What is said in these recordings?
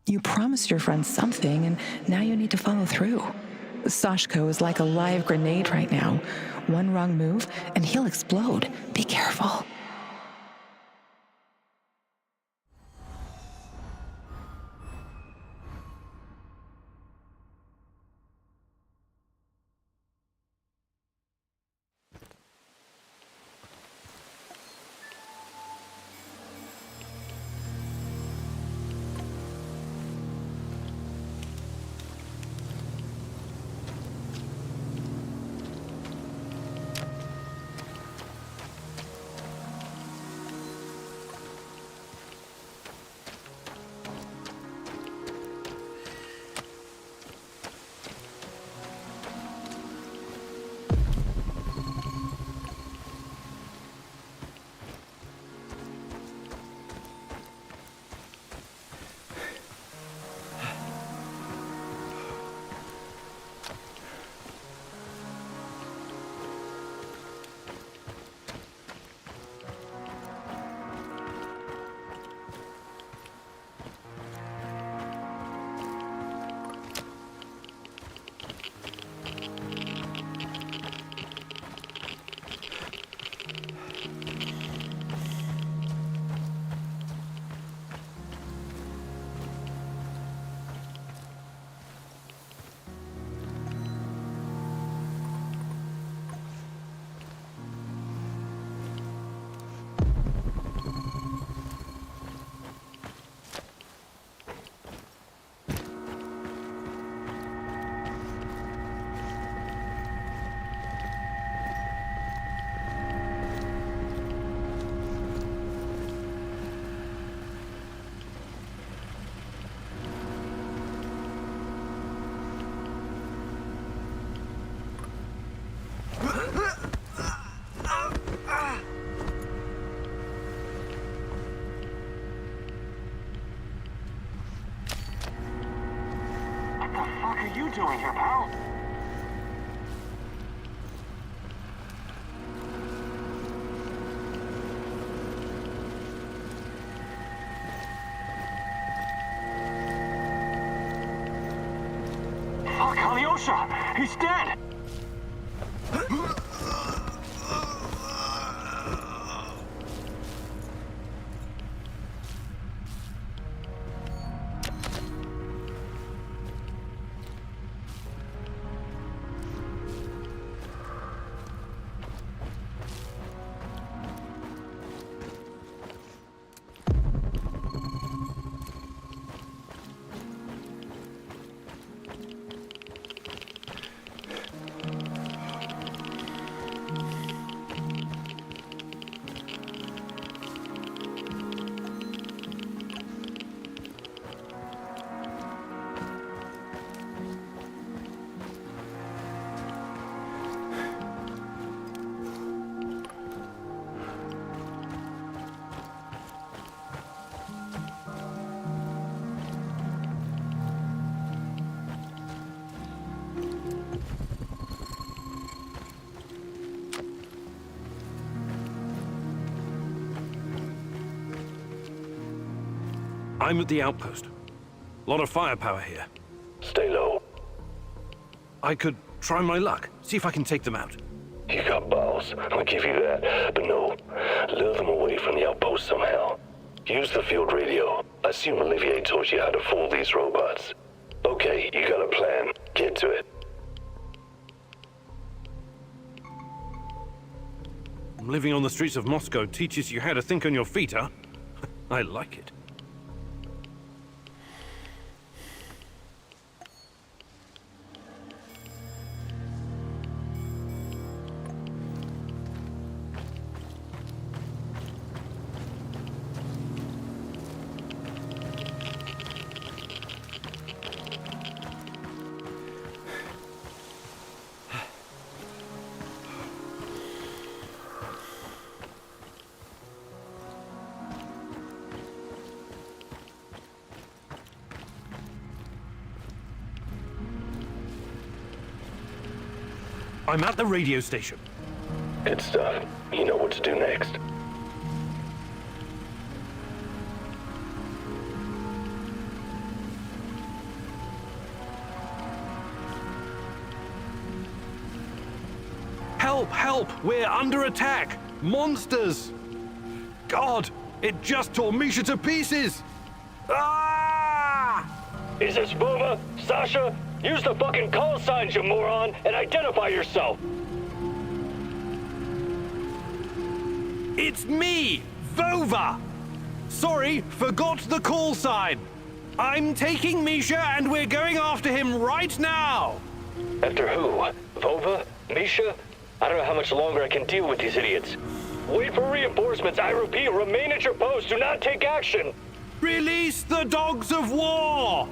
You promised your friend something, and now you need to follow through. Sashko is like a live grenade right now. One wrong move, and he'll explode. Be careful. What are you doing here, pal? Fuck, Alyosha! He's dead! I'm at the outpost. A lot of firepower here. Stay low. I could try my luck, see if I can take them out. You got balls, I'll give you that. But no, lure them away from the outpost somehow. Use the field radio. I assume Olivier taught you how to fool these robots. Okay, you got a plan. Get to it. Living on the streets of Moscow teaches you how to think on your feet, huh? I like it. I'm at the radio station. Good stuff. You know what to do next. Help! Help! We're under attack! Monsters! God! It just tore Misha to pieces! Ah! Is this Vova? Sasha? Use the fucking call signs, you moron, and identify yourself! It's me! Vova! Sorry, forgot the call sign. I'm taking Misha and we're going after him right now! After who? Vova? Misha? I don't know how much longer I can deal with these idiots. Wait for reinforcements. I repeat, remain at your post. Do not take action. Release the dogs of war!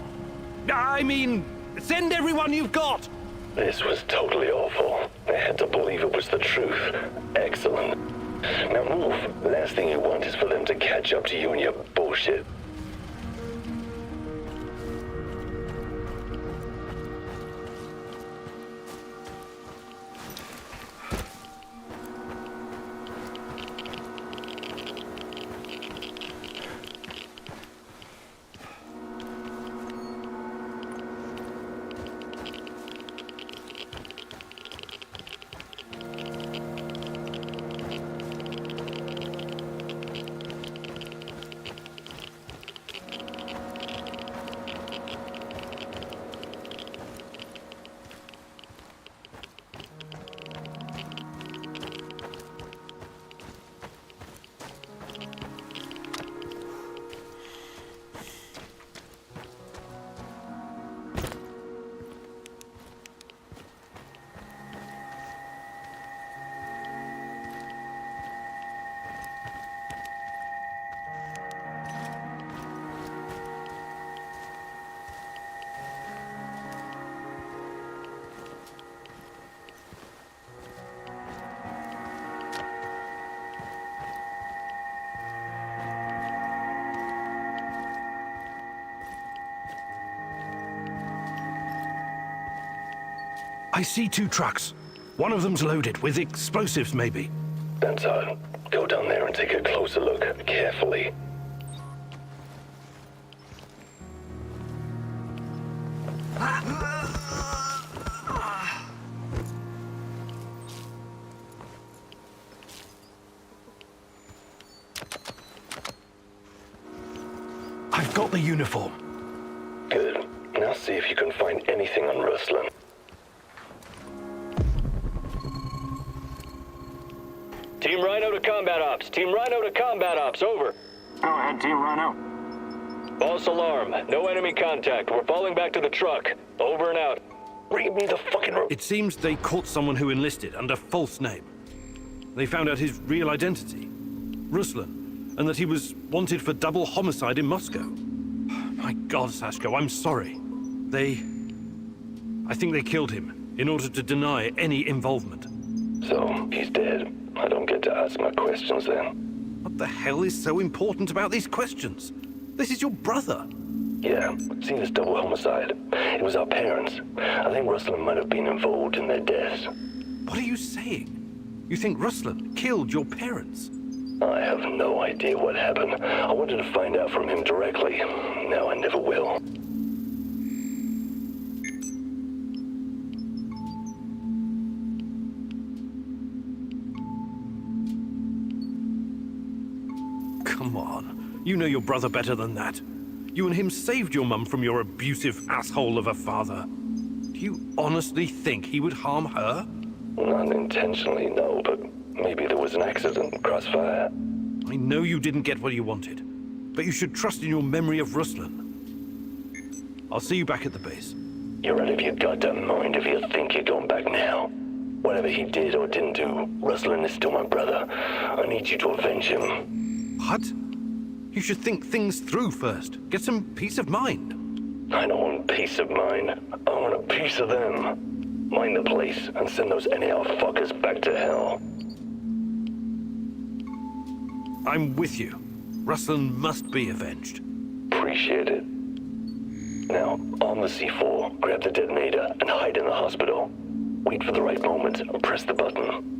I mean, send everyone you've got! This was totally awful. I had to believe it was the truth. Excellent. Now move. Last thing you want is for them to catch up to you and your bullshit. I see 2 trucks. One of them's loaded with explosives, maybe. That's odd. Go down there and take a closer look, carefully. I've got the uniform. Good. Now see if you can find anything on Ruslan. Team Rhino to combat ops. Team Rhino to combat ops. Over. Go ahead, Team Rhino. False alarm. No enemy contact. We're falling back to the truck. Over and out. Read me the fucking... It seems they caught someone who enlisted under false name. They found out his real identity, Ruslan, and that he was wanted for double homicide in Moscow. My God, Sashko, I'm sorry. I think they killed him in order to deny any involvement. So, he's dead. I don't get to ask my questions then. What the hell is so important about these questions? This is your brother. Yeah, seen as double homicide. It was our parents. I think Ruslan might have been involved in their deaths. What are you saying? You think Ruslan killed your parents? I have no idea what happened. I wanted to find out from him directly. Now I never will. Come on. You know your brother better than that. You and him saved your mum from your abusive asshole of a father. Do you honestly think he would harm her? Not intentionally, no, but maybe there was an accident, crossfire. I know you didn't get what you wanted, but you should trust in your memory of Ruslan. I'll see you back at the base. You're out of your goddamn mind if you think you're going back now. Whatever he did or didn't do, Ruslan is still my brother. I need you to avenge him. What? You should think things through first. Get some peace of mind. I don't want peace of mind. I want a piece of them. Mind the place and send those anyhow fuckers back to hell. I'm with you. Ruslan must be avenged. Appreciate it. Now, arm the C4, grab the detonator, and hide in the hospital. Wait for the right moment and press the button.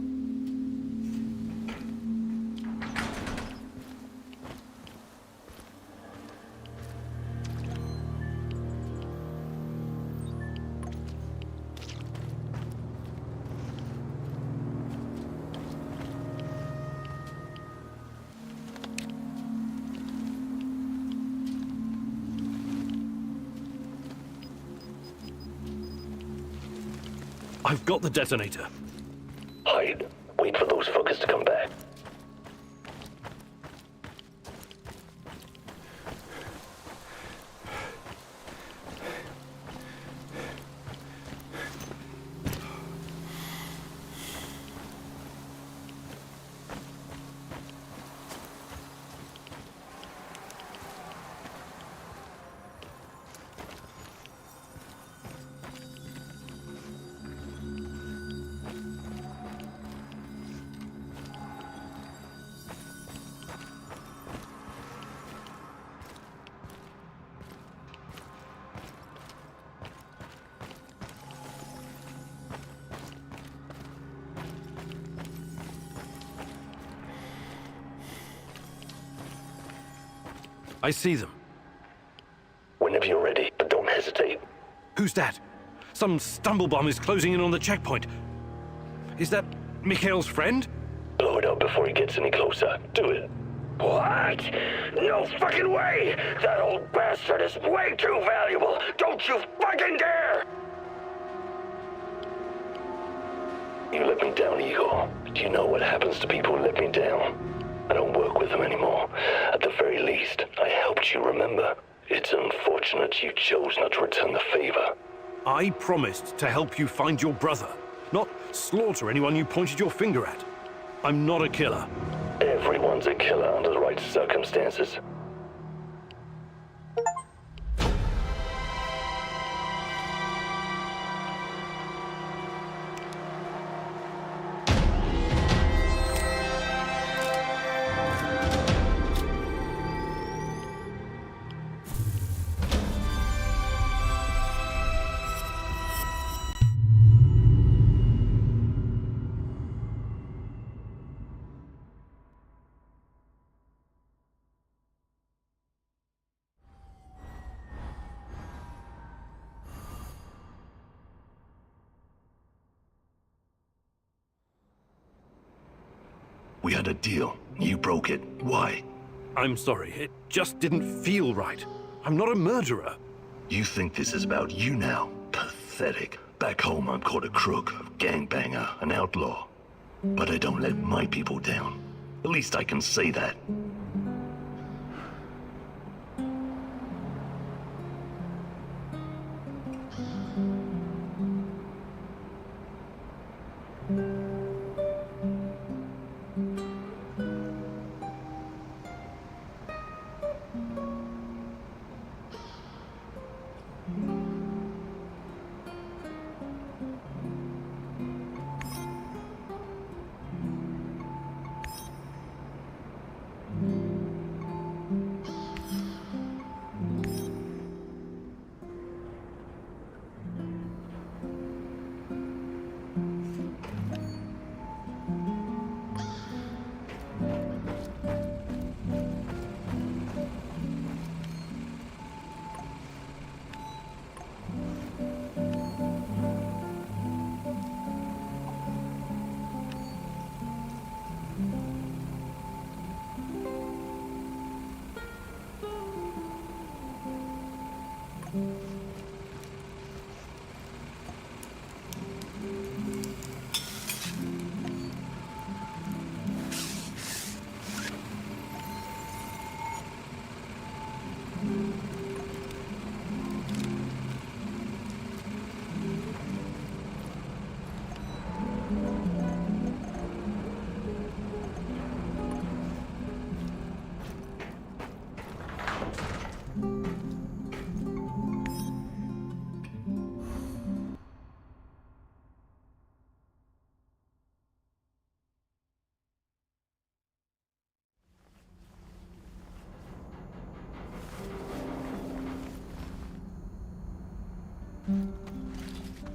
I've got the detonator. Hide. Wait for those fuckers to come back. I see them. Whenever you're ready, but don't hesitate. Who's that? Some stumblebomb is closing in on the checkpoint. Is that Mikhail's friend? Blow it up before he gets any closer. Do it. What? No fucking way! That old bastard is way too valuable! Don't you fucking dare! You let me down, Igor. Do you know what happens to people who let me down? I don't work with them anymore. At the very least, I helped you, remember? It's unfortunate you chose not to return the favor. I promised to help you find your brother, not slaughter anyone you pointed your finger at. I'm not a killer. Everyone's a killer under the right circumstances. We had a deal. You broke it. Why? I'm sorry, it just didn't feel right. I'm not a murderer. You think this is about you now? Pathetic. Back home I'm called a crook, a gangbanger, an outlaw. But I don't let my people down. At least I can say that.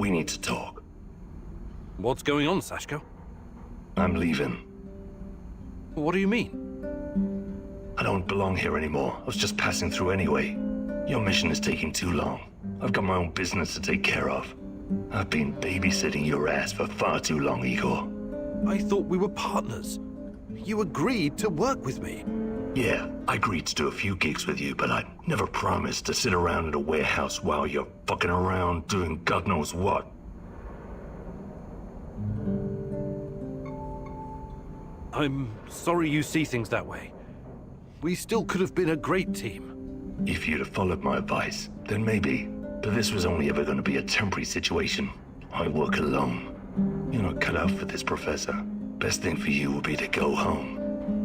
We need to talk. What's going on, Sashko? I'm leaving. What do you mean? I don't belong here anymore. I was just passing through anyway. Your mission is taking too long. I've got my own business to take care of. I've been babysitting your ass for far too long, Igor. I thought we were partners. You agreed to work with me. Yeah, I agreed to do a few gigs with you, but I never promised to sit around in a warehouse while you're fucking around doing God knows what. I'm sorry you see things that way. We still could have been a great team. If you'd have followed my advice, then maybe. But this was only ever going to be a temporary situation. I work alone. You're not cut out for this, Professor. Best thing for you will be to go home.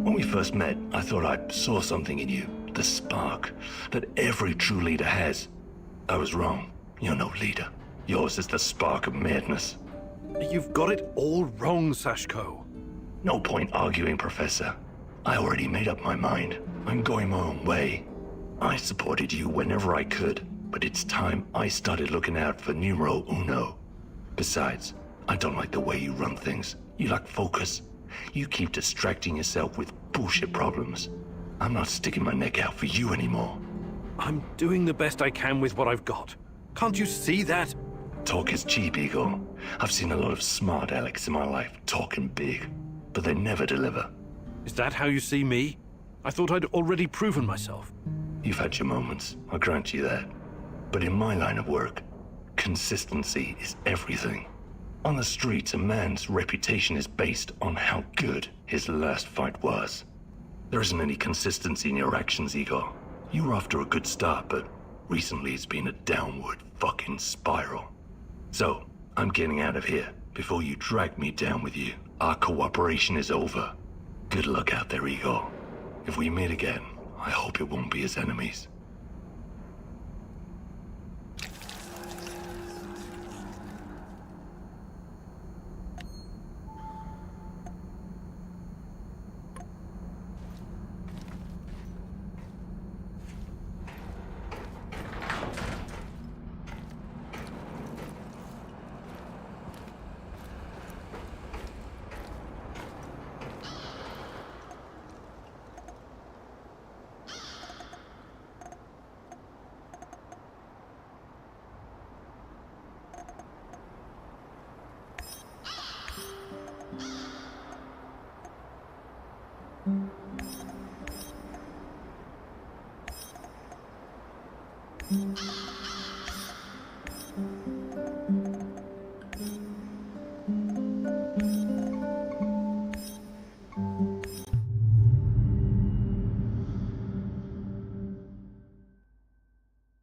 When we first met, I thought I saw something in you. The spark that every true leader has. I was wrong. You're no leader. Yours is the spark of madness. You've got it all wrong, Sashko. No point arguing, Professor. I already made up my mind. I'm going my own way. I supported you whenever I could, but it's time I started looking out for numero uno. Besides, I don't like the way you run things. You lack focus. You keep distracting yourself with bullshit problems. I'm not sticking my neck out for you anymore. I'm doing the best I can with what I've got. Can't you see that? Talk is cheap, Igor. I've seen a lot of smart Alex in my life talking big, but they never deliver. Is that how you see me? I thought I'd already proven myself. You've had your moments, I'll grant you that. But in my line of work, consistency is everything. On the streets, a man's reputation is based on how good his last fight was. There isn't any consistency in your actions, Igor. You were off to a good start, but recently it's been a downward fucking spiral. So, I'm getting out of here before you drag me down with you. Our cooperation is over. Good luck out there, Igor. If we meet again, I hope it won't be as enemies.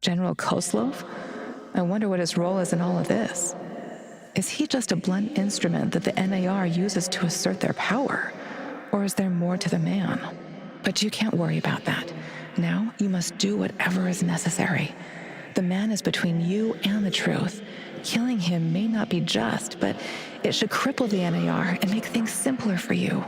General Koslov? I wonder what his role is in all of this. Is he just a blunt instrument that the NAR uses to assert their power? Or is there more to the man? But you can't worry about that. Now you must do whatever is necessary. The man is between you and the truth. Killing him may not be just, but it should cripple the NAR and make things simpler for you.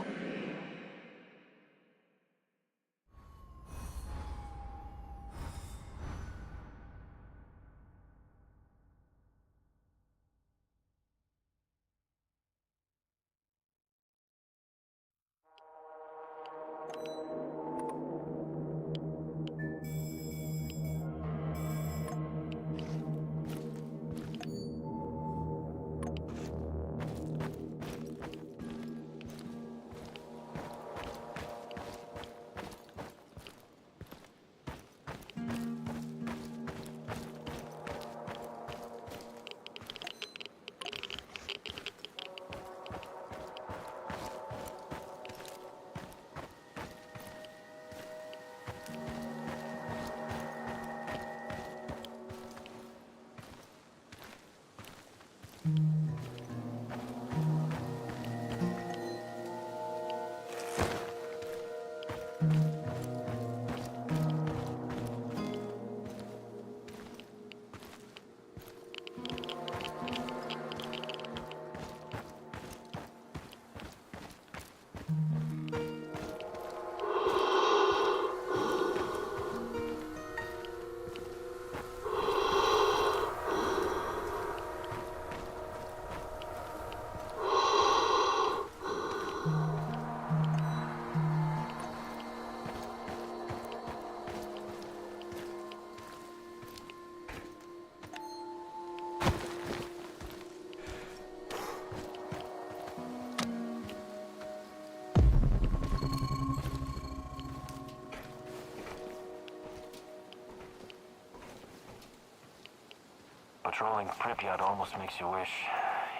Patrolling Pripyat almost makes you wish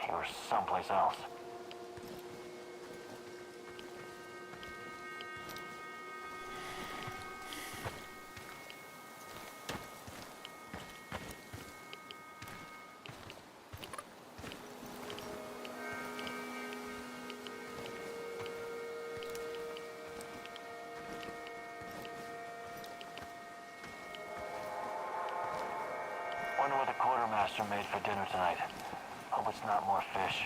you were someplace else. Wonder what the quartermaster made for dinner tonight. Hope it's not more fish.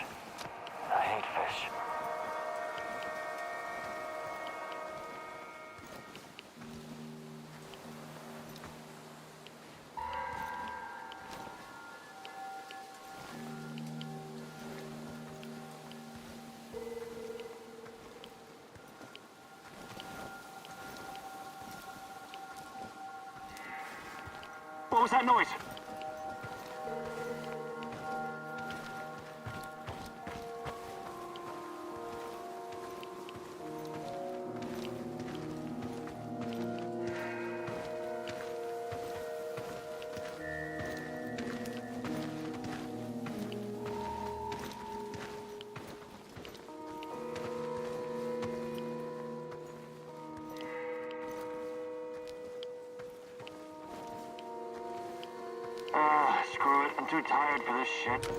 I hate fish. What was that noise? Screw it. I'm too tired for this shit.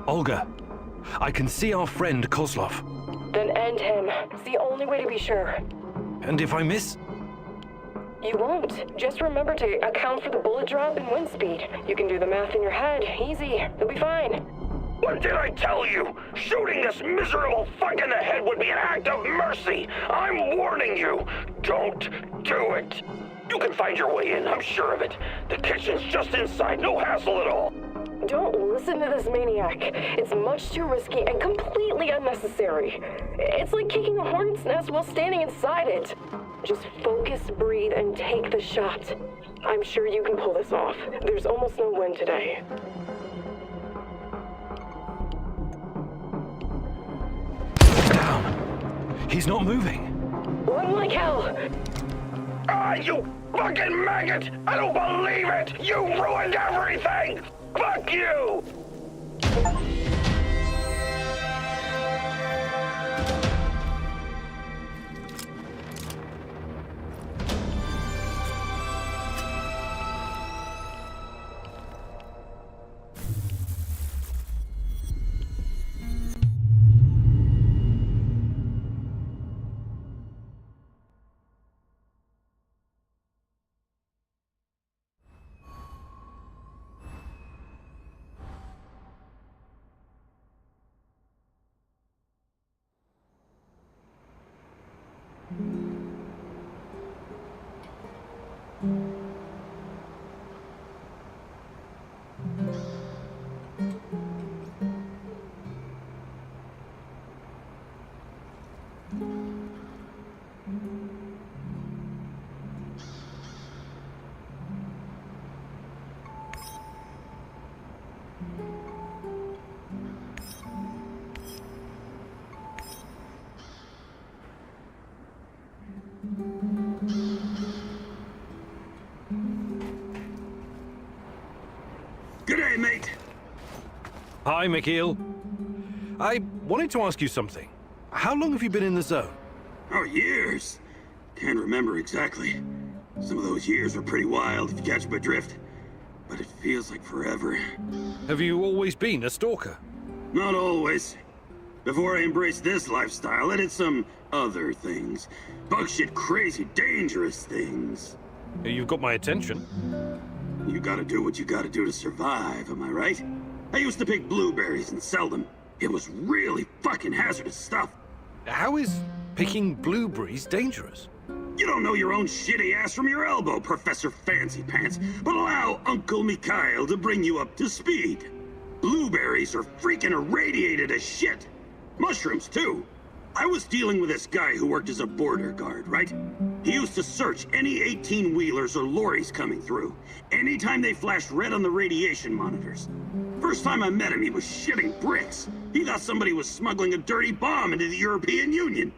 Olga, I can see our friend Kozlov. Then end him. It's the only way to be sure. And if I miss? You won't. Just remember to account for the bullet drop and wind speed. You can do the math in your head. Easy. You'll be fine. What did I tell you? Shooting this miserable fuck in the head would be an act of mercy. I'm warning you. Don't do it. You can find your way in, I'm sure of it. The kitchen's just inside, no hassle at all. Don't listen to this maniac. It's much too risky and completely unnecessary. It's like kicking a hornet's nest while standing inside it. Just focus, breathe, and take the shot. I'm sure you can pull this off. There's almost no wind today. Down. He's not moving. Run like hell. Ah, you fucking maggot! I don't believe it! You ruined everything! Fuck you! G'day, mate. Hi, Mikhail. I wanted to ask you something. How long have you been in the zone? Oh, years. Can't remember exactly. Some of those years were pretty wild, if you catch my drift. But it feels like forever. Have you always been a stalker? Not always. Before I embraced this lifestyle, I did some other things. Bug shit crazy, dangerous things. You've got my attention. You gotta do what you gotta do to survive, am I right? I used to pick blueberries and sell them. It was really fucking hazardous stuff. How is picking blueberries dangerous? You don't know your own shitty ass from your elbow, Professor Fancy Pants, but allow Uncle Mikhail to bring you up to speed. Blueberries are freaking irradiated as shit. Mushrooms, too. I was dealing with this guy who worked as a border guard, right? He used to search any 18-wheelers or lorries coming through, anytime they flashed red on the radiation monitors. First time I met him, he was shitting bricks. He thought somebody was smuggling a dirty bomb into the European Union.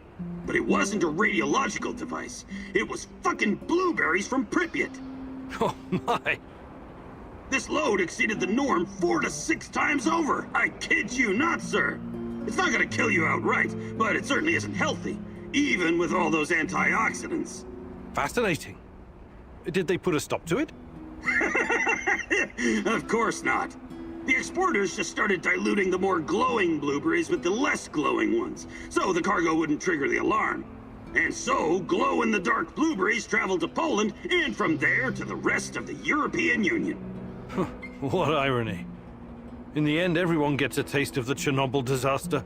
But it wasn't a radiological device. It was fucking blueberries from Pripyat. Oh, my. This load exceeded the norm 4 to 6 times over. I kid you not, sir. It's not gonna kill you outright, but it certainly isn't healthy, even with all those antioxidants. Fascinating. Did they put a stop to it? Of course not. The exporters just started diluting the more glowing blueberries with the less glowing ones, so the cargo wouldn't trigger the alarm. And so, glow-in-the-dark blueberries traveled to Poland, and from there to the rest of the European Union. What irony. In the end, everyone gets a taste of the Chernobyl disaster.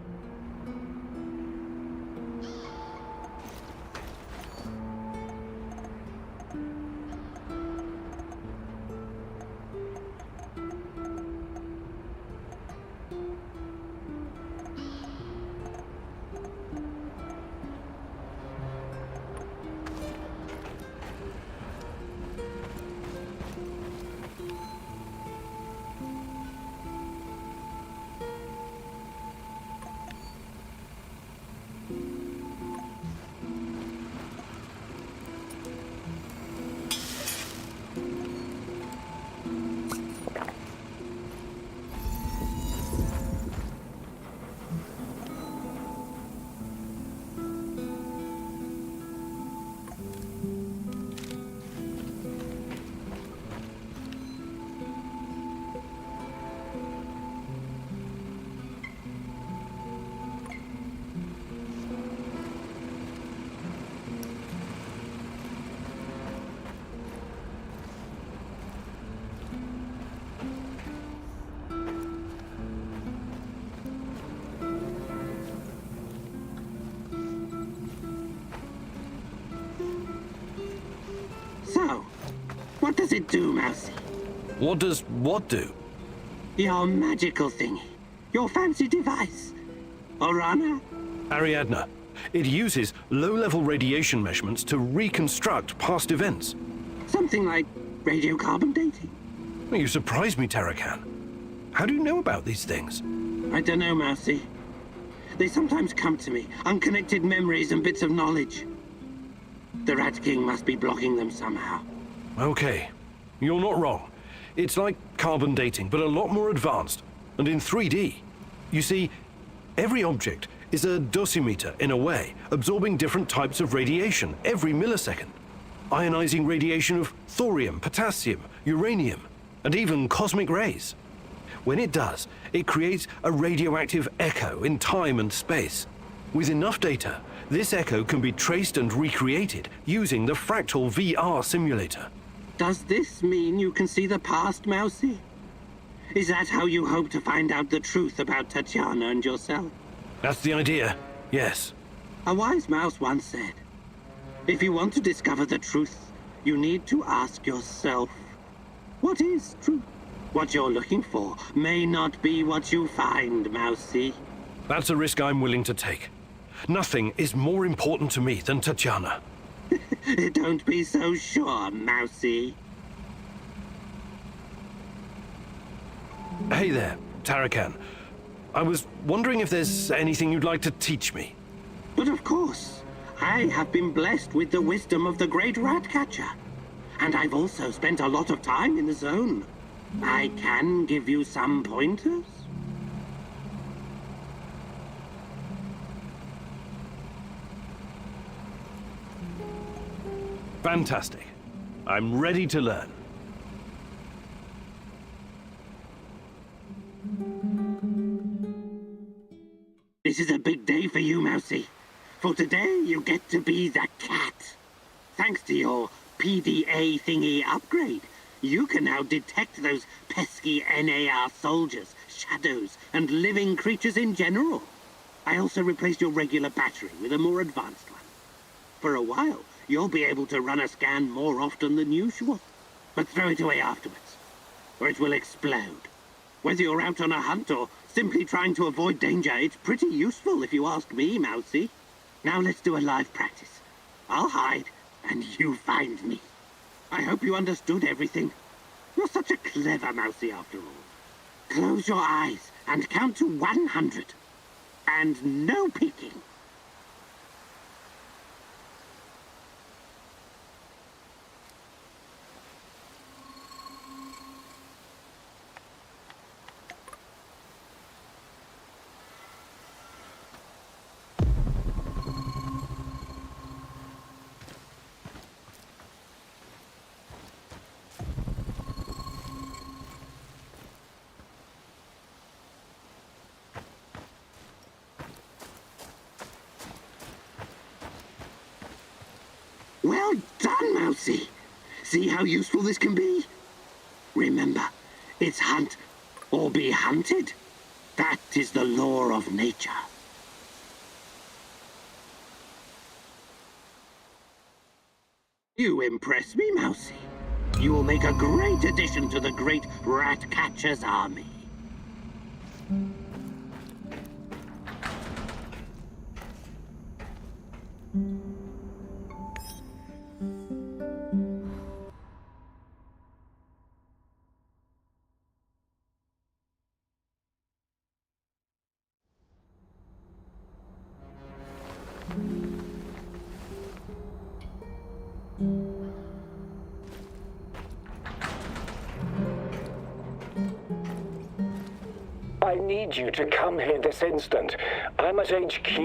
does it do, Mousy? What does what do? Your magical thingy. Your fancy device. Orana? Ariadna. It uses low-level radiation measurements to reconstruct past events. Something like radiocarbon dating. You surprise me, Tarakan. How do you know about these things? I don't know, Mousy. They sometimes come to me, unconnected memories and bits of knowledge. The Rat King must be blocking them somehow. Okay, you're not wrong. It's like carbon dating, but a lot more advanced, and in 3D. You see, every object is a dosimeter in a way, absorbing different types of radiation every millisecond. Ionizing radiation of thorium, potassium, uranium, and even cosmic rays. When it does, it creates a radioactive echo in time and space. With enough data, this echo can be traced and recreated using the fractal VR simulator. Does this mean you can see the past, Mousy? Is that how you hope to find out the truth about Tatiana and yourself? That's the idea, yes. A wise mouse once said, if you want to discover the truth, you need to ask yourself, what is truth? What you're looking for may not be what you find, Mousy. That's a risk I'm willing to take. Nothing is more important to me than Tatiana. Don't be so sure, Mousy. Hey there, Tarakan. I was wondering if there's anything you'd like to teach me. But of course, I have been blessed with the wisdom of the great Ratcatcher. And I've also spent a lot of time in the zone. I can give you some pointers. Fantastic. I'm ready to learn. This is a big day for you, Mousy. For today, you get to be the cat. Thanks to your PDA thingy upgrade, you can now detect those pesky NAR soldiers, shadows, and living creatures in general. I also replaced your regular battery with a more advanced one. For a while, you'll be able to run a scan more often than usual. But throw it away afterwards, or it will explode. Whether you're out on a hunt or simply trying to avoid danger, it's pretty useful if you ask me, Mousy. Now let's do a live practice. I'll hide, and you find me. I hope you understood everything. You're such a clever Mousy after all. Close your eyes and count to 100. And no peeking. Well done, Mousy. See how useful this can be? Remember, it's hunt or be hunted. That is the law of nature. You impress me, Mousy. You will make a great addition to the great Ratcatcher's army. I need you to come here this instant. I'm at HQ.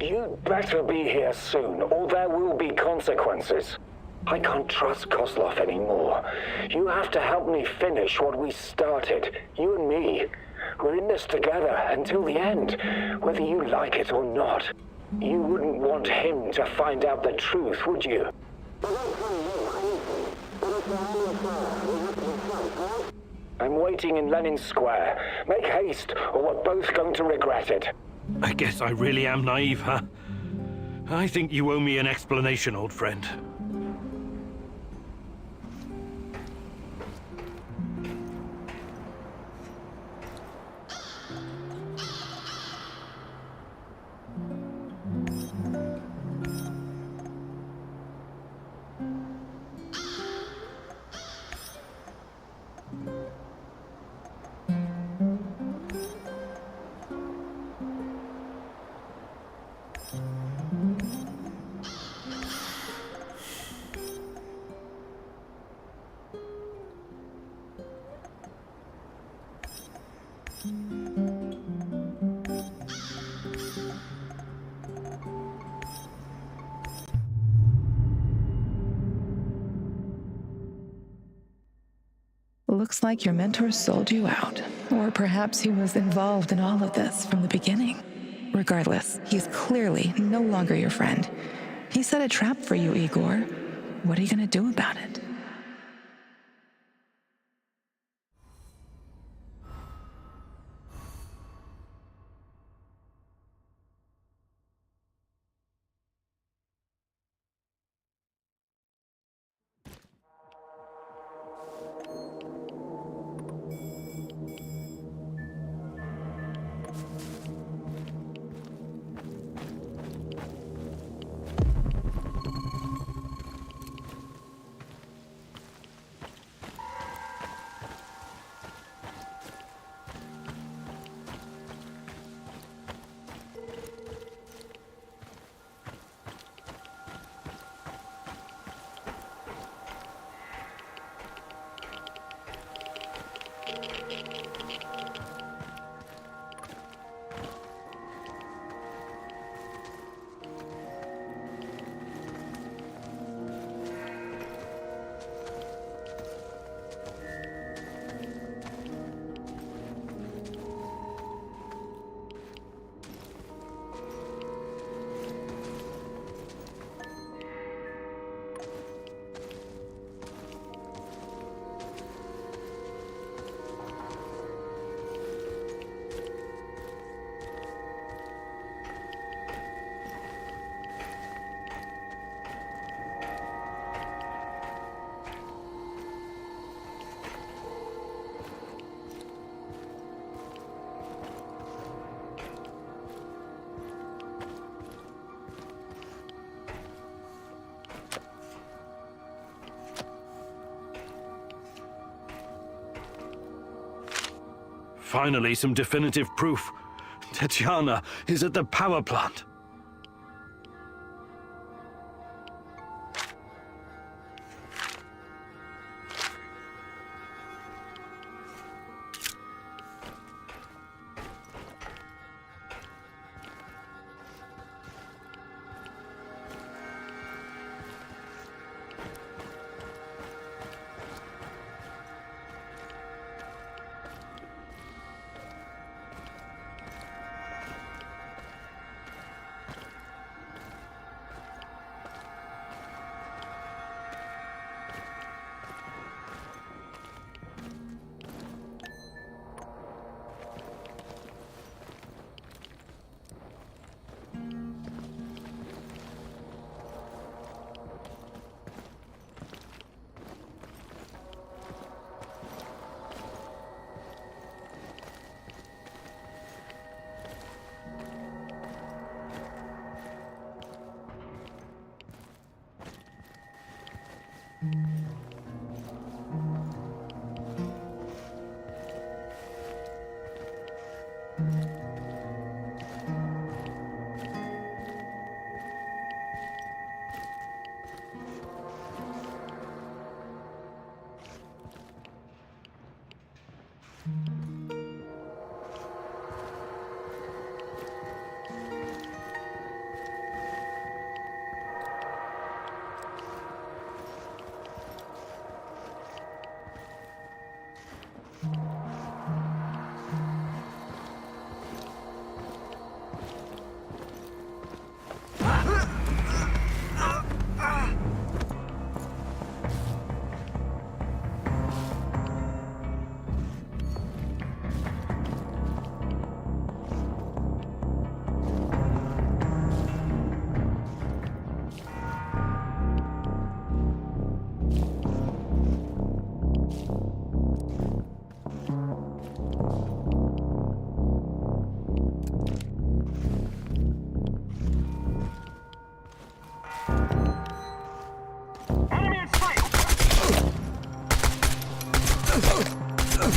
You'd better be here soon, or there will be consequences. I can't trust Kozlov anymore. You have to help me finish what we started, you and me. We're in this together until the end, whether you like it or not. You wouldn't want him to find out the truth, would you? I'm waiting in Lenin Square. Make haste, or we're both going to regret it. I guess I really am naive, huh? I think you owe me an explanation, old friend. Looks like your mentor sold you out. Or perhaps he was involved in all of this from the beginning. Regardless, he's clearly no longer your friend. He set a trap for you, Igor. What are you gonna do about it? Finally, some definitive proof. Tatiana is at the power plant.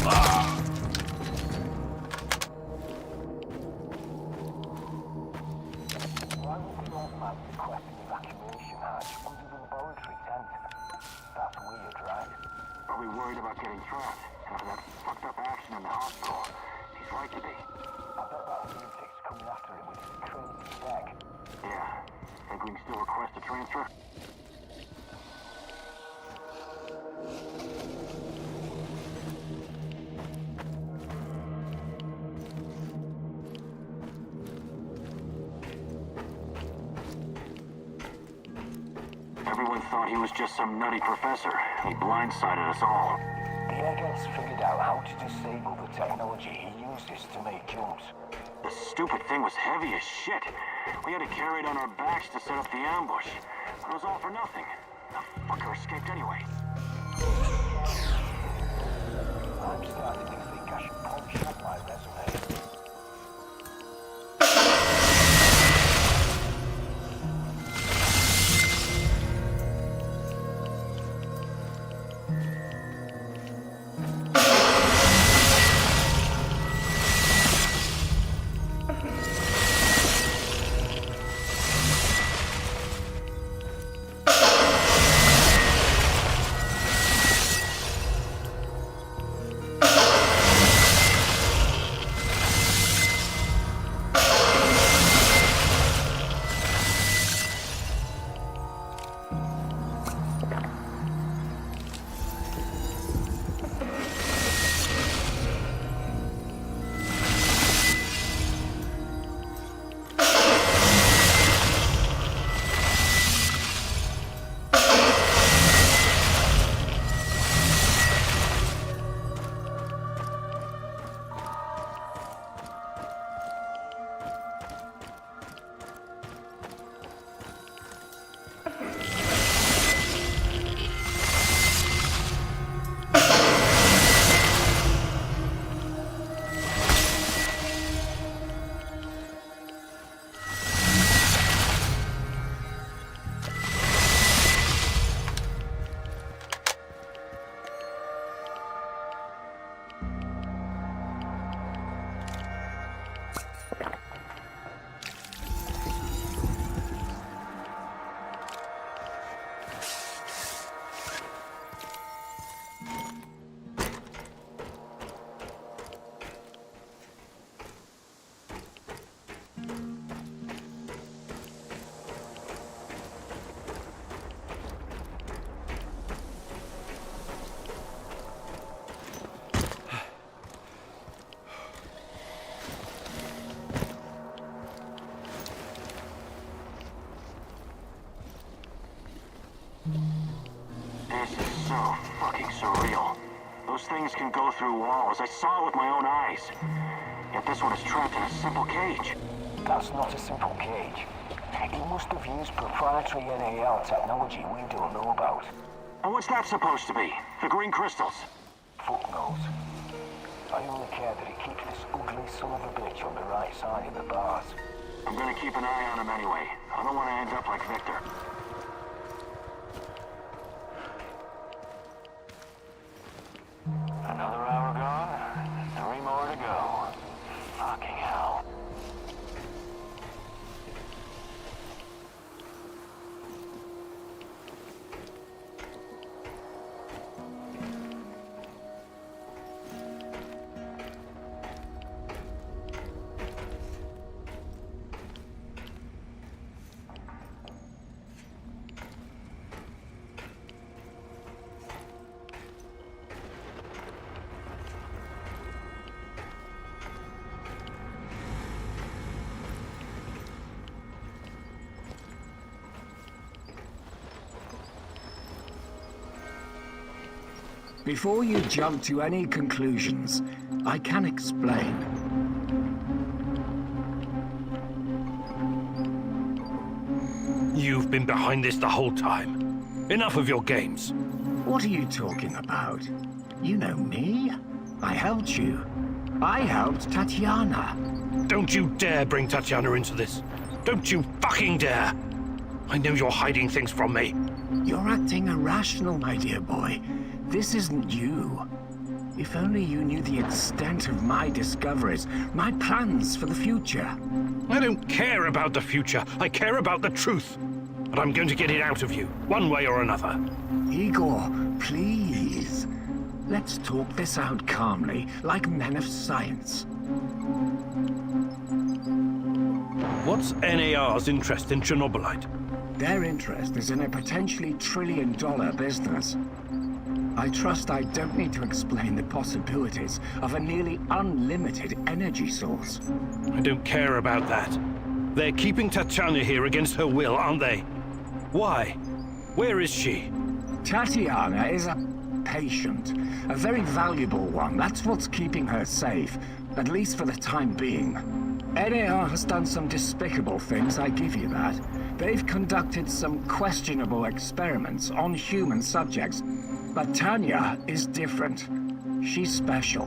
Why would the old man request an evacuation hatch under the laboratory tent? That's weird, right? Probably worried about getting trapped after that fucked up action in the hospital. He's right to be. I bet that lunatic's coming after him with his crazy deck. Yeah. Think we can still request a transfer? Everyone thought he was just some nutty professor. He blindsided us all. The eggheads figured out how to disable the technology he uses to make jumps. The stupid thing was heavy as shit. We had to carry it on our backs to set up the ambush. It was all for nothing. The fucker escaped anyway. I'm starting to think I should polish up my resume. This is so fucking surreal. Those things can go through walls. I saw it with my own eyes. Yet this one is trapped in a simple cage. That's not a simple cage. He must have used proprietary NAL technology we don't know about. And what's that supposed to be? The green crystals? Fuck knows. I only care that he keeps this ugly son of a bitch on the right side of the bars. I'm gonna keep an eye on him anyway. I don't want to end up like Victor. Another hour gone, 3 more to go. Fucking hell. Before you jump to any conclusions, I can explain. You've been behind this the whole time. Enough of your games. What are you talking about? You know me. I helped you. I helped Tatiana. Don't you dare bring Tatiana into this. Don't you fucking dare. I know you're hiding things from me. You're acting irrational, my dear boy. This isn't you. If only you knew the extent of my discoveries, my plans for the future. I don't care about the future. I care about the truth. And I'm going to get it out of you, one way or another. Igor, please. Let's talk this out calmly, like men of science. What's NAR's interest in Chernobylite? Their interest is in a potentially trillion-dollar business. I trust I don't need to explain the possibilities of a nearly unlimited energy source. I don't care about that. They're keeping Tatiana here against her will, aren't they? Why? Where is she? Tatiana is a patient, a very valuable one. That's what's keeping her safe, at least for the time being. NAR has done some despicable things, I give you that. They've conducted some questionable experiments on human subjects. But Tanya is different. She's special.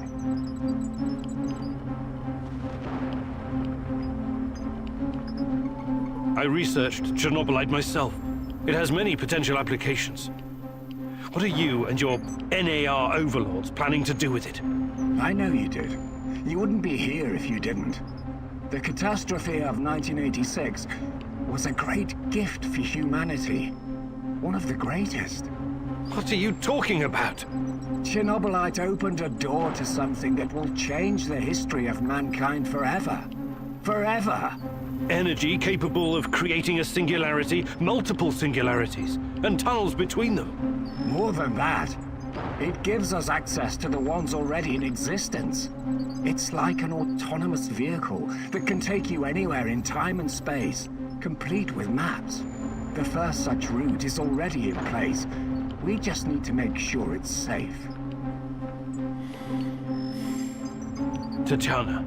I researched Chernobylite myself. It has many potential applications. What are you and your NAR overlords planning to do with it? I know you did. You wouldn't be here if you didn't. The catastrophe of 1986 was a great gift for humanity. One of the greatest. What are you talking about? Chernobylite opened a door to something that will change the history of mankind forever. Forever! Energy capable of creating a singularity, multiple singularities, and tunnels between them. More than that, it gives us access to the ones already in existence. It's like an autonomous vehicle that can take you anywhere in time and space, complete with maps. The first such route is already in place. We just need to make sure it's safe. Tatiana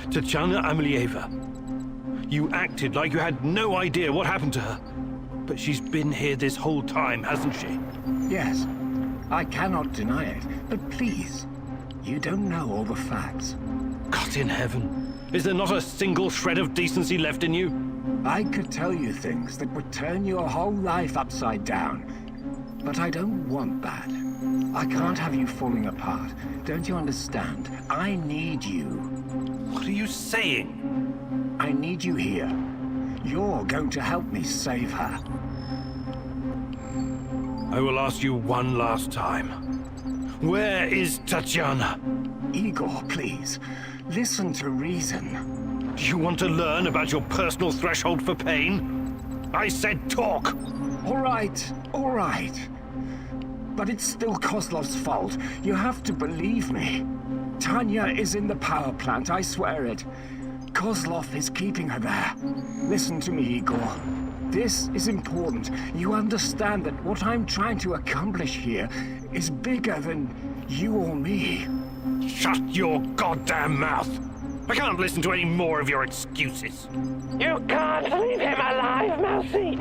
Amelieva. You acted like you had no idea what happened to her. But she's been here this whole time, hasn't she? Yes, I cannot deny it, but please, you don't know all the facts. God in heaven, is there not a single shred of decency left in you? I could tell you things that would turn your whole life upside down, but I don't want that. I can't have you falling apart. Don't you understand? I need you. What are you saying? I need you here. You're going to help me save her. I will ask you one last time. Where is Tatiana? Igor, please. Listen to reason. Do you want to learn about your personal threshold for pain? I said talk! All right. But it's still Kozlov's fault. You have to believe me. Tanya is in the power plant, I swear it. Kozlov is keeping her there. Listen to me, Igor. This is important. You understand that what I'm trying to accomplish here is bigger than you or me. Shut your goddamn mouth! I can't listen to any more of your excuses. You can't leave him alive, Mousy.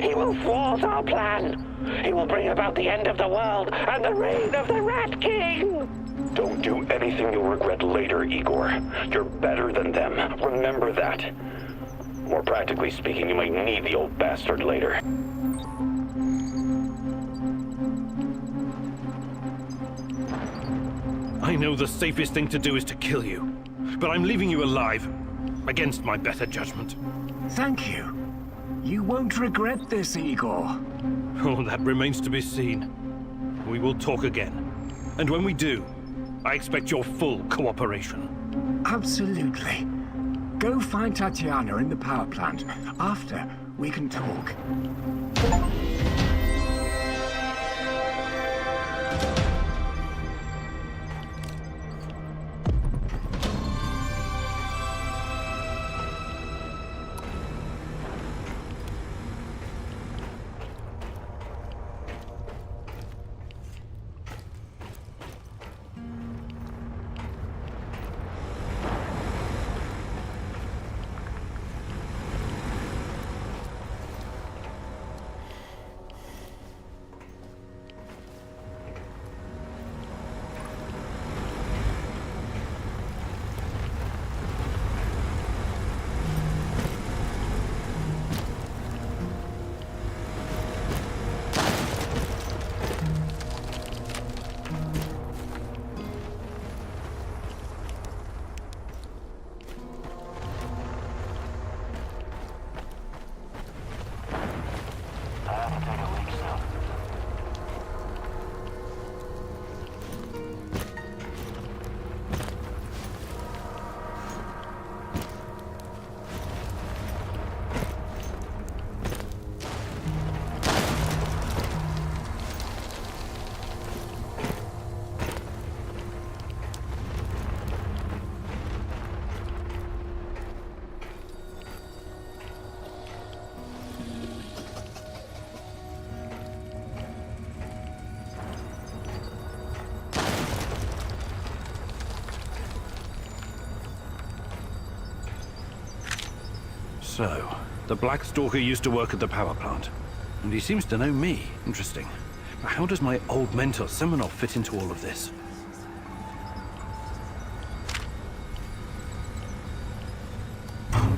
He will thwart our plan. He will bring about the end of the world and the reign of the Rat King. Don't do anything you'll regret later, Igor. You're better than them. Remember that. More practically speaking, you might need the old bastard later. I know the safest thing to do is to kill you. But I'm leaving you alive, against my better judgment. Thank you. You won't regret this, Igor. Oh, that remains to be seen. We will talk again. And when we do, I expect your full cooperation. Absolutely. Go find Tatiana in the power plant. After, we can talk. So, the Black Stalker used to work at the power plant. And he seems to know me. Interesting. But how does my old mentor Semenov fit into all of this?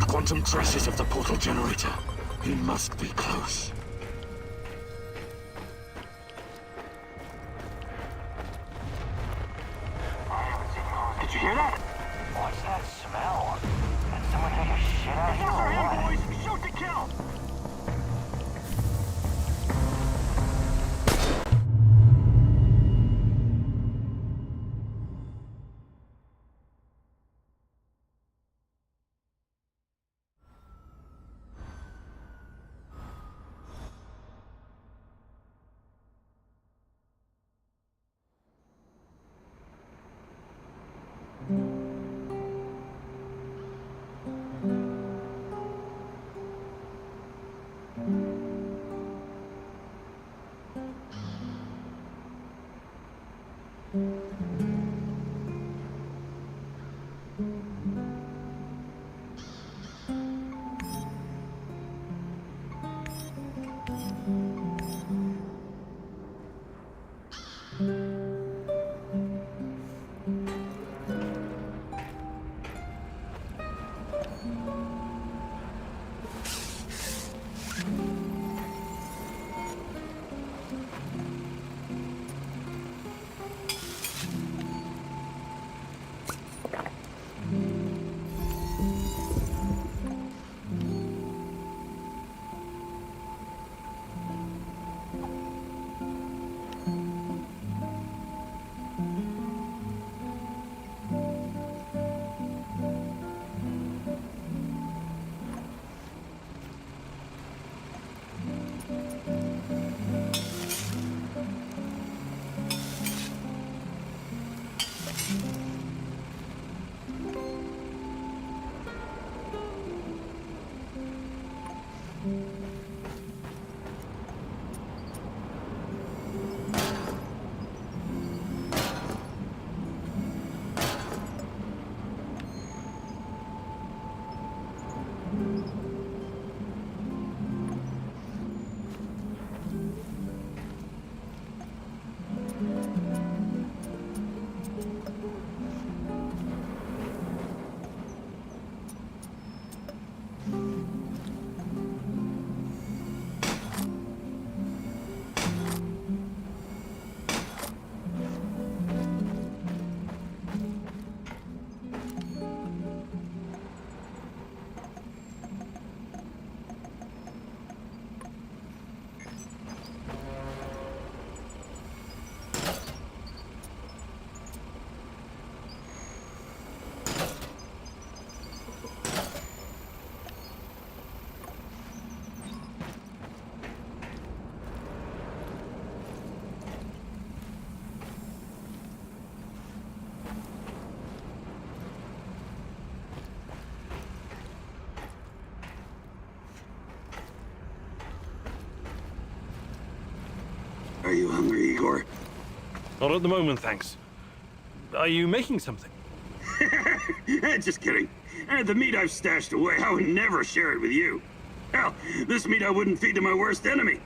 Quantum traces of the portal generator. He must be close. Did you hear that? What's that smell? Did someone take a shit out here or what? Boys, shoot to kill! Are you hungry, Igor? Not at the moment, thanks. Are you making something? Just kidding. The meat I've stashed away, I would never share it with you. Hell, this meat I wouldn't feed to my worst enemy.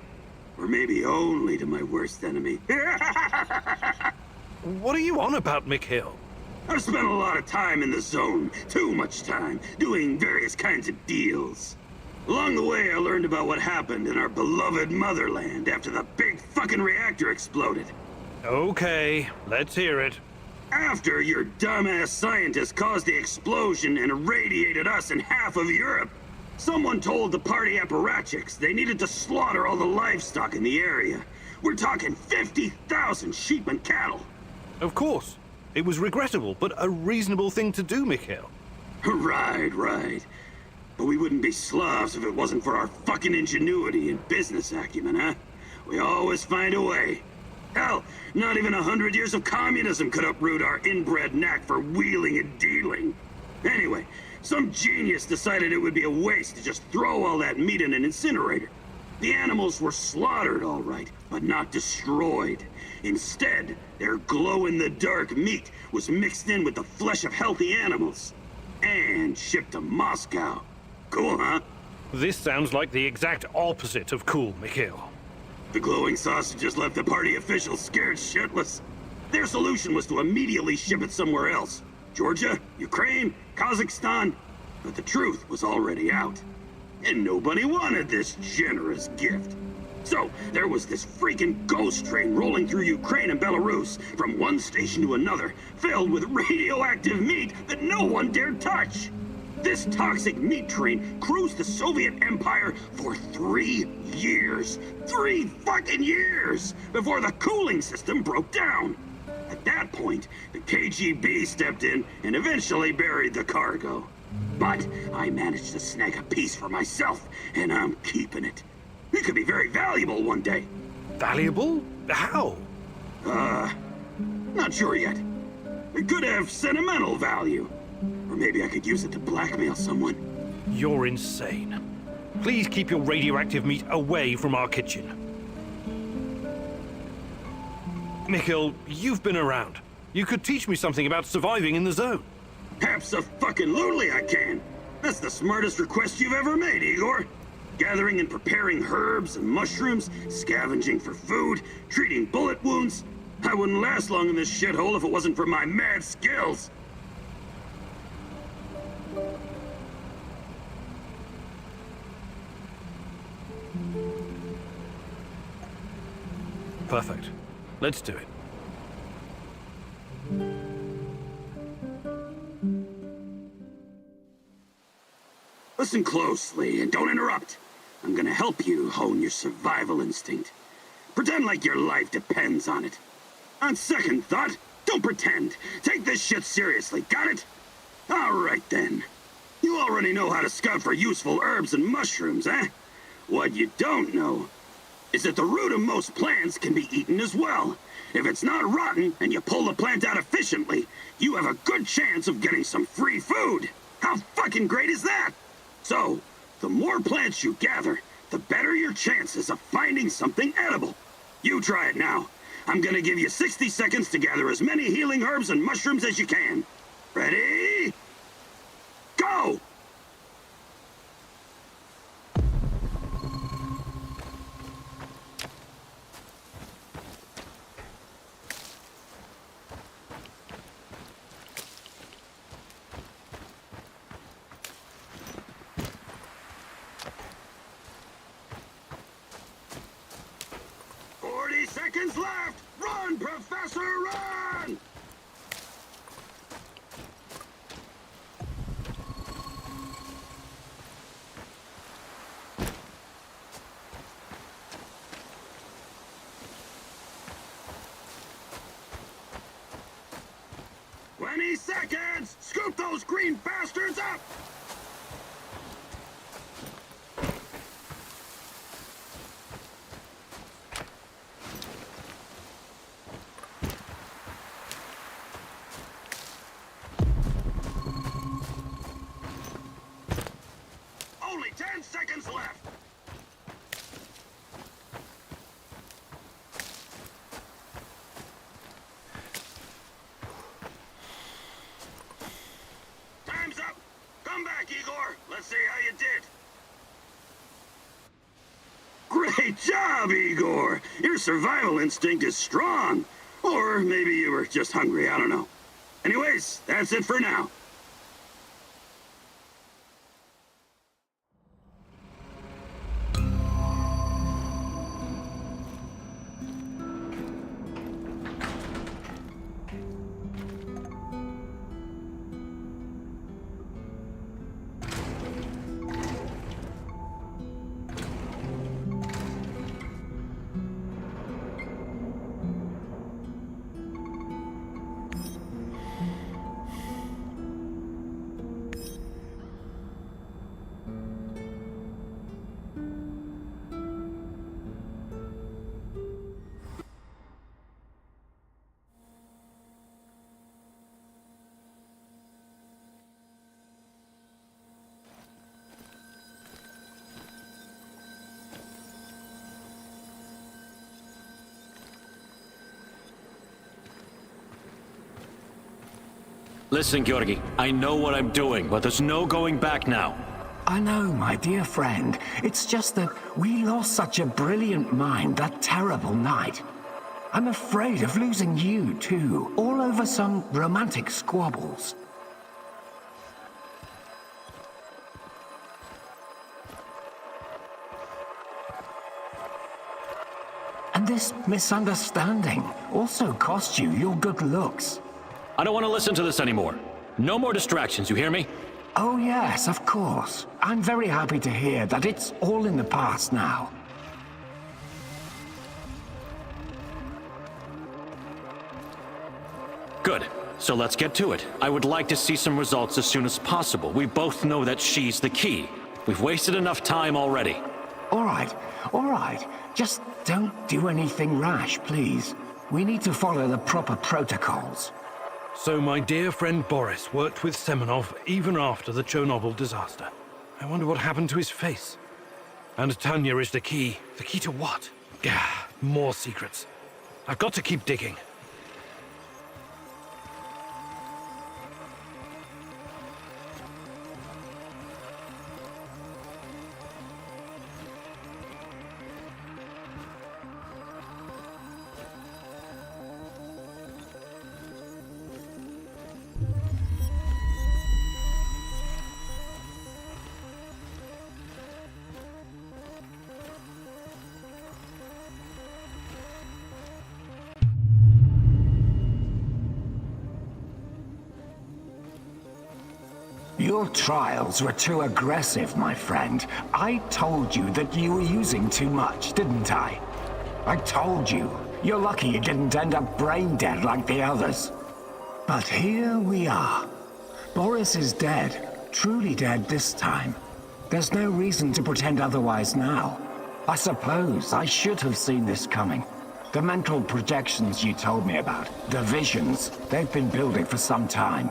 Or maybe only to my worst enemy. What are you on about, Mikhail? I've spent a lot of time in the zone. Too much time, doing various kinds of deals. Along the way, I learned about what happened in our beloved motherland after the big fucking reactor exploded. Okay, let's hear it. After your dumbass scientists caused the explosion and irradiated us and half of Europe, someone told the party apparatchiks they needed to slaughter all the livestock in the area. We're talking 50,000 sheep and cattle. Of course. It was regrettable, but a reasonable thing to do, Mikhail. Right. But we wouldn't be Slavs if it wasn't for our fucking ingenuity and business acumen, huh? We always find a way. Hell, not even 100 years of communism could uproot our inbred knack for wheeling and dealing. Anyway, some genius decided it would be a waste to just throw all that meat in an incinerator. The animals were slaughtered, all right, but not destroyed. Instead, their glow-in-the-dark meat was mixed in with the flesh of healthy animals and shipped to Moscow. Cool, huh? This sounds like the exact opposite of cool, Mikhail. The glowing sausages left the party officials scared shitless. Their solution was to immediately ship it somewhere else. Georgia, Ukraine, Kazakhstan. But the truth was already out. And nobody wanted this generous gift. So, there was this freaking ghost train rolling through Ukraine and Belarus from one station to another, filled with radioactive meat that no one dared touch. This toxic meat train cruised the Soviet Empire for 3 years. 3 fucking years! Before the cooling system broke down. At that point, the KGB stepped in and eventually buried the cargo. But I managed to snag a piece for myself, and I'm keeping it. It could be very valuable one day. Valuable? How? Not sure yet. It could have sentimental value. Or maybe I could use it to blackmail someone. You're insane. Please keep your radioactive meat away from our kitchen. Mikhail, you've been around. You could teach me something about surviving in the zone. Abso-fucking-lutely I can. That's the smartest request you've ever made, Igor. Gathering and preparing herbs and mushrooms, scavenging for food, treating bullet wounds. I wouldn't last long in this shithole if it wasn't for my mad skills. Perfect. Let's do it. Listen closely and don't interrupt. I'm gonna help you hone your survival instinct. Pretend like your life depends on it. On second thought, don't pretend. Take this shit seriously, got it? All right then. You already know how to scout for useful herbs and mushrooms, eh? What you don't know is that the root of most plants can be eaten as well. If it's not rotten and you pull the plant out efficiently, you have a good chance of getting some free food. How fucking great is that? So, the more plants you gather, the better your chances of finding something edible. You try it now. I'm gonna give you 60 seconds to gather as many healing herbs and mushrooms as you can. Ready? Go! Seconds left! Run, Professor, run! "20 seconds! Scoop those green bastards up!" Only 10 seconds left! Time's up! Come back, Igor! Let's see how you did! Great job, Igor! Your survival instinct is strong! Or maybe you were just hungry, I don't know. Anyways, that's it for now. Listen, Georgi, I know what I'm doing, but there's no going back now. I know, my dear friend. It's just that we lost such a brilliant mind that terrible night. I'm afraid of losing you, too, all over some romantic squabbles. And this misunderstanding also cost you your good looks. I don't want to listen to this anymore. No more distractions, you hear me? Oh yes, of course. I'm very happy to hear that it's all in the past now. Good. So let's get to it. I would like to see some results as soon as possible. We both know that she's the key. We've wasted enough time already. All right. Just don't do anything rash, please. We need to follow the proper protocols. So my dear friend Boris worked with Semenov even after the Chernobyl disaster. I wonder what happened to his face. And Tanya is the key. The key to what? Yeah, more secrets. I've got to keep digging. Your trials were too aggressive, my friend. I told you that you were using too much, didn't I? I told you. You're lucky you didn't end up brain dead like the others. But here we are. Boris is dead. Truly dead this time. There's no reason to pretend otherwise now. I suppose I should have seen this coming. The mental projections you told me about, the visions, they've been building for some time.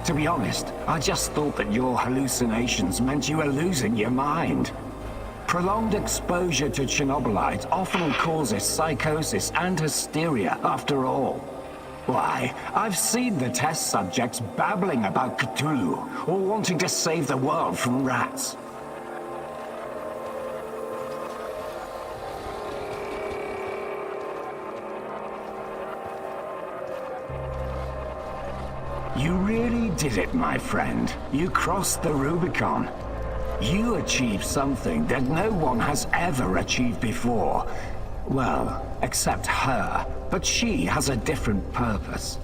To be honest, I just thought that your hallucinations meant you were losing your mind. Prolonged exposure to Chernobylite often causes psychosis and hysteria, after all. Why, I've seen the test subjects babbling about Cthulhu, or wanting to save the world from rats. You really did it, my friend. You crossed the Rubicon. You achieved something that no one has ever achieved before. Well, except her, but she has a different purpose.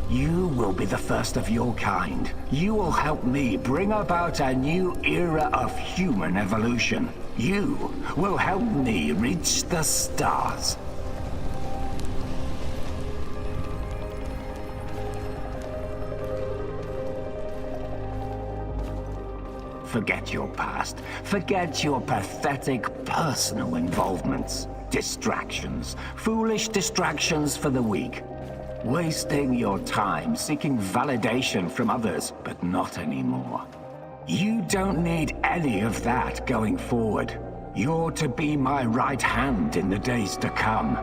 You will be the first of your kind. You will help me bring about a new era of human evolution. You will help me reach the stars. Forget your past. Forget your pathetic personal involvements. Distractions. Foolish distractions for the weak. Wasting your time seeking validation from others, but not anymore. You don't need any of that going forward. You're to be my right hand in the days to come.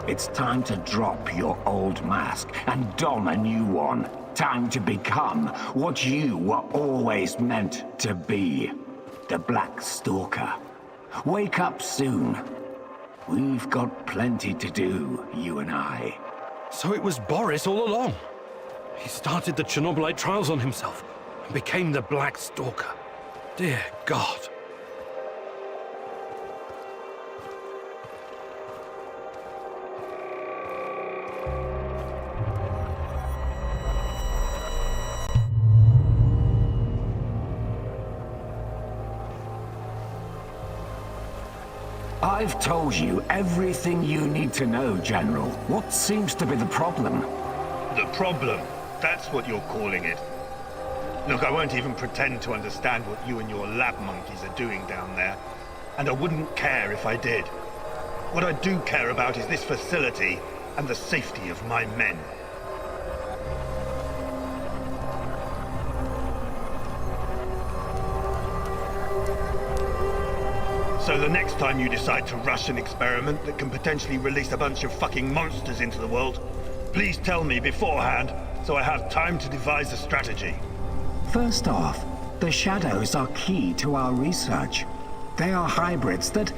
It's time to drop your old mask and don a new one. Time to become what you were always meant to be. The Black Stalker. Wake up soon. We've got plenty to do, you and I. So it was Boris all along. He started the Chernobylite trials on himself and became the Black Stalker. Dear God. I've told you everything you need to know, General. What seems to be the problem? The problem? That's what you're calling it. Look, I won't even pretend to understand what you and your lab monkeys are doing down there. And I wouldn't care if I did. What I do care about is this facility and the safety of my men. So the next time you decide to rush an experiment that can potentially release a bunch of fucking monsters into the world, please tell me beforehand so I have time to devise a strategy. First off, the shadows are key to our research. They are hybrids that...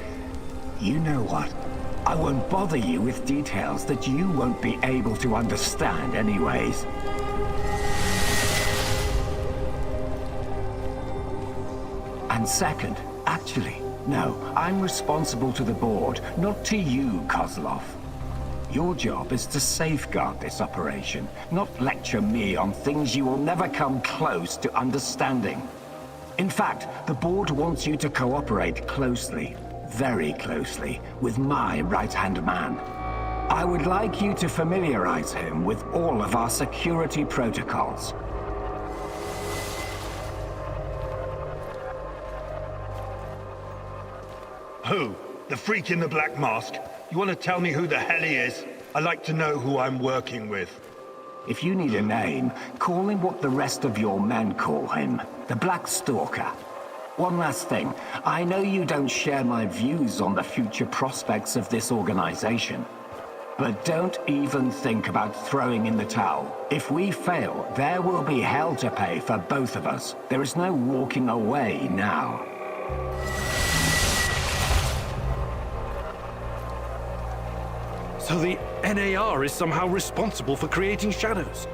You know what? I won't bother you with details that you won't be able to understand anyways. And second, actually, no, I'm responsible to the board, not to you, Kozlov. Your job is to safeguard this operation, not lecture me on things you will never come close to understanding. In fact, the board wants you to cooperate closely, very closely, with my right-hand man. I would like you to familiarize him with all of our security protocols. Who? The freak in the black mask? You want to tell me who the hell he is? I like to know who I'm working with. If you need a name, call him what the rest of your men call him, the Black Stalker. One last thing, I know you don't share my views on the future prospects of this organization, but don't even think about throwing in the towel. If we fail, there will be hell to pay for both of us. There is no walking away now. So the NAR is somehow responsible for creating shadows.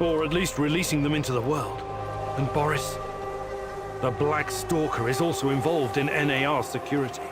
Or at least releasing them into the world. And Boris, the Black Stalker is also involved in NAR security.